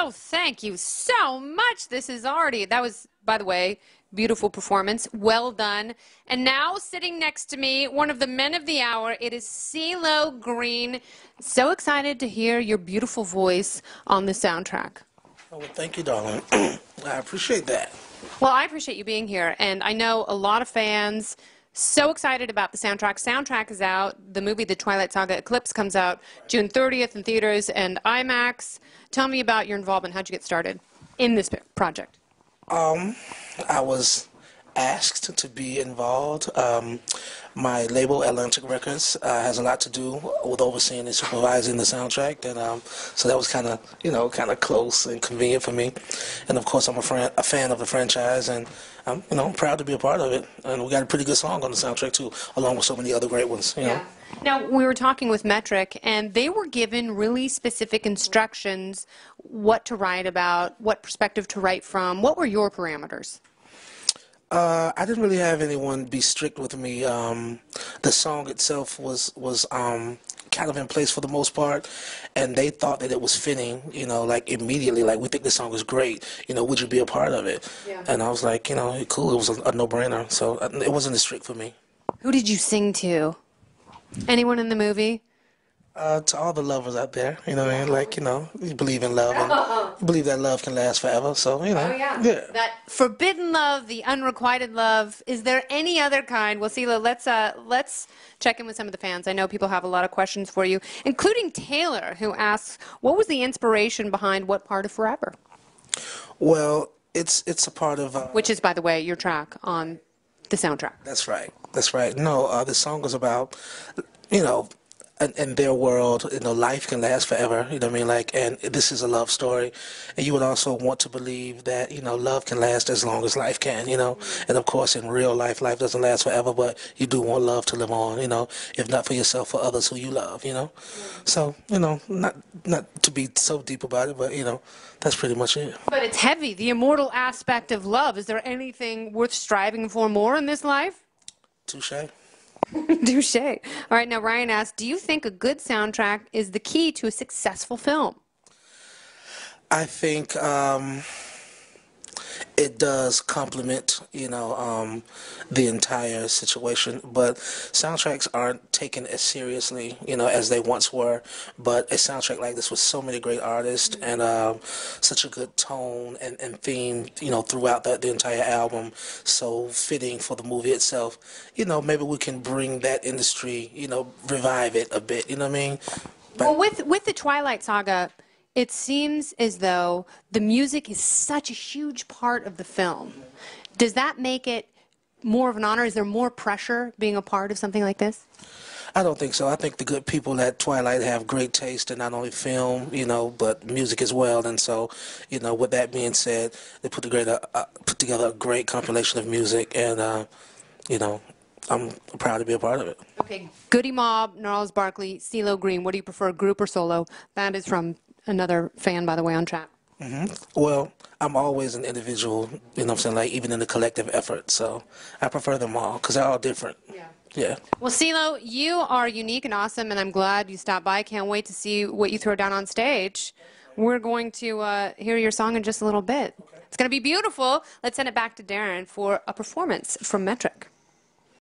Oh, thank you so much. That was, by the way, beautiful performance. Well done. And now sitting next to me, one of the men of the hour, it is CeeLo Green. So excited to hear your beautiful voice on the soundtrack. Oh, well, thank you, darling. I appreciate that. Well, I appreciate you being here, and I know a lot of fans so excited about the soundtrack. Soundtrack is out. The movie The Twilight Saga Eclipse comes out June 30th in theaters and IMAX. Tell me about your involvement. How'd you get started in this project? I was asked to be involved. My label, Atlantic Records, has a lot to do with overseeing and supervising the soundtrack, and so that was kind of close and convenient for me. And of course, I'm a fan of the franchise, and I'm proud to be a part of it. And we got a pretty good song on the soundtrack too, along with so many other great ones. You know? Now, we were talking with Metric, and they were given really specific instructions what to write about, what perspective to write from. What were your parameters? I didn't really have anyone be strict with me. The song itself was kind of in place for the most part, and they thought that it was fitting, like immediately, like, we think this song is great, would you be a part of it? Yeah. And I was like, cool, it was a no-brainer, so it wasn't as strict for me. Who did you sing to? Anyone in the movie? To all the lovers out there, what I mean? Like, you believe in love, and you believe that love can last forever, so, Oh, yeah. That forbidden love, the unrequited love. Is there any other kind? Well, CeeLo, let's check in with some of the fans. I know people have a lot of questions for you, including Taylor, who asks, what was the inspiration behind What Part of Forever? Well, it's a part of... Which is, by the way, your track on the soundtrack. That's right. That's right. No, the song was about, in their world, life can last forever, what I mean? Like, and this is a love story. And you would also want to believe that, love can last as long as life can, And of course, in real life, life doesn't last forever, but you do want love to live on, if not for yourself, for others who you love, So, not to be so deep about it, but, that's pretty much it. But it's heavy, the immortal aspect of love. Is there anything worth striving for more in this life? Touche. Touche. All right, now Ryan asks, do you think a good soundtrack is the key to a successful film? I think it does complement, the entire situation, but soundtracks aren't taken as seriously, as they once were. But a soundtrack like this with so many great artists and such a good tone and theme, throughout the entire album, so fitting for the movie itself. Maybe we can bring that industry, revive it a bit. You know what I mean? But well, with the Twilight Saga, it seems as though the music is such a huge part of the film. Does that make it more of an honor? Is there more pressure being a part of something like this? I don't think so. I think the good people at Twilight have great taste in not only film, but music as well. And so, with that being said, they put together a great compilation of music, and, I'm proud to be a part of it. Okay, Goody Mob, Gnarls Barkley, CeeLo Green. What do you prefer, group or solo? That is from another fan, by the way, on chat. Well, I'm always an individual, like even in the collective effort. So I prefer them all because they're all different. Yeah. Well, CeeLo, you are unique and awesome, and I'm glad you stopped by. Can't wait to see what you throw down on stage. We're going to hear your song in just a little bit. It's going to be beautiful. Let's send it back to Darren for a performance from Metric.